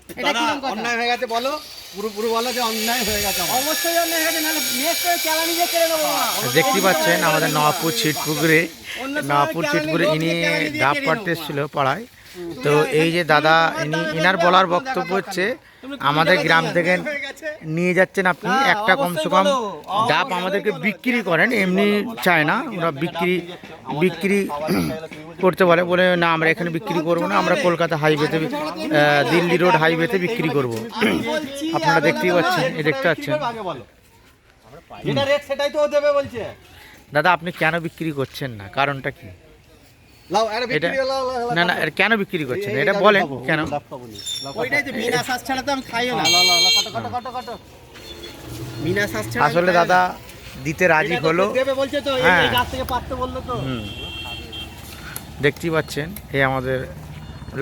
এটা কি রকম কথা? অন্যায় হয়ে গেছে বলো, পুরো বলো যে অন্যায় হয়ে গেছে আমার। অবশ্যই অন্যায় হয়ে গেছে, নাহলে নেক্সট করে চালানি দিয়ে কেড়ে নেবো না। দেখতে পাচ্ছেন আমাদের নবাবপুর ছিটপুকুরে, অন্য সময় নবাবপুর কেরানি ছিটপুরে লোক ইনি দিয়ে কেরানি দিয়ে ডাব কেড়ে পাড়তে নেবো। এসেছিল পাড়ায়। তো এই যে দাদা ইনার বলার বক্তব্য হচ্ছে আমাদের গ্রাম থেকে নিয়ে যাচ্ছেন আপনি হ্যাঁ, একটা কমসে অবশ্যই কম বলো, ডাব আমাদেরকে বিক্রি করেন, এমনি চায় না ওরা বিক্রি করতে বলে না আমরা এখানে বিক্রি করবো না, আমরা কলকাতা হাইওয়েতে দিল্লি রোড হাইওয়েতে বিক্রি করব। আপনারা দেখতেই পাচ্ছেন, দেখতে পাচ্ছেন আগে বলো, যেটা রেট সেটাই তো ও দেবে বলছে। দাদা আপনি কেন বিক্রি করছেন না, কারণটা কি? লাও আরে এটা বিক্রি লাও লাও না না এর কেন বিক্রি করছেন এটা বলেন কেন? ওইটাই তো বিনা শ্বাস ছাড়া তো আমি খাইও না। লাও লাও কত বিনা শ্বাস ছাড়া আসলে দাদা দিতে রাজি হলো। দেবে বলছে তো, হ্যাঁ। এই গাছ থেকে পাততে বললো তো। দেখতেই পাচ্ছেন এই আমাদের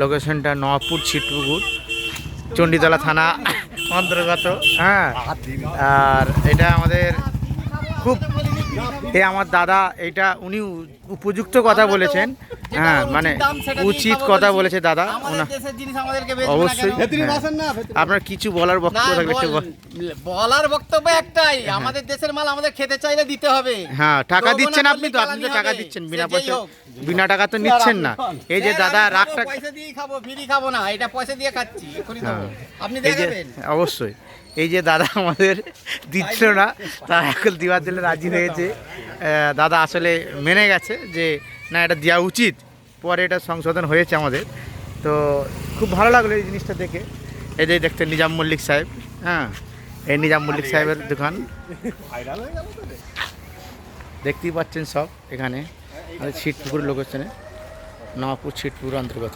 লোকেশনটা নবাবপুর ছিটপুকুর, চণ্ডীতলা থানা অন্তর্গত। হ্যাঁ, আর এটা আমাদের খুব আমার দাদা এটা উনি উপযুক্ত কথা বলেছেন। হ্যাঁ, মানে উচিত কথা বলেছে দাদা। আমাদের দেশের জিনিস আমাদেরকে বেচবে না অবশ্যই। কেন? ভেতরি হ্যাঁ। বাসেন না, ভেতরি। আপনার কিছু বলার না, বক্তব্য থাকলে একটু বলার বক্তব্য একটাই, আমাদের দেশের মাল আমাদের খেতে চাইলে দিতে হবে। হ্যাঁ, টাকা দেবো না দিচ্ছেন বললে আপনি তো, আপনি তো কেলানি টাকা হবে। দিচ্ছেন সে বিনা যেই পয়সা, হোক। বিনা টাকা তো নিচ্ছেন না। এই যে স্যার, দাদা আমি খাবো, রাগটা, পয়সা দিয়ে খাবো, ফ্রি খাবো না, এটা পয়সা দিয়ে খাচ্ছি, এখনই দেবো। হ্যাঁ। আপনি এই যে দেখাবেন। অবশ্যই এই যে দাদা আমাদের দিচ্ছিল না, তারা এখন দেওয়ার জন্য রাজি হয়েছে। দাদা আসলে মেনে গেছে যে না এটা দেওয়া উচিত, পরে এটা সংশোধন হয়েছে আমাদের। তো খুব ভালো লাগলো এই জিনিসটা দেখে। এই যে দেখতে নিজাম মল্লিক সাহেব, হ্যাঁ এই নিজাম মল্লিক সাহেবের দোকান দেখতেই পাচ্ছেন সব এখানে ছিটপুকুর লোকেশনে, নবাবপুর ছিটপুকুর অন্তর্গত।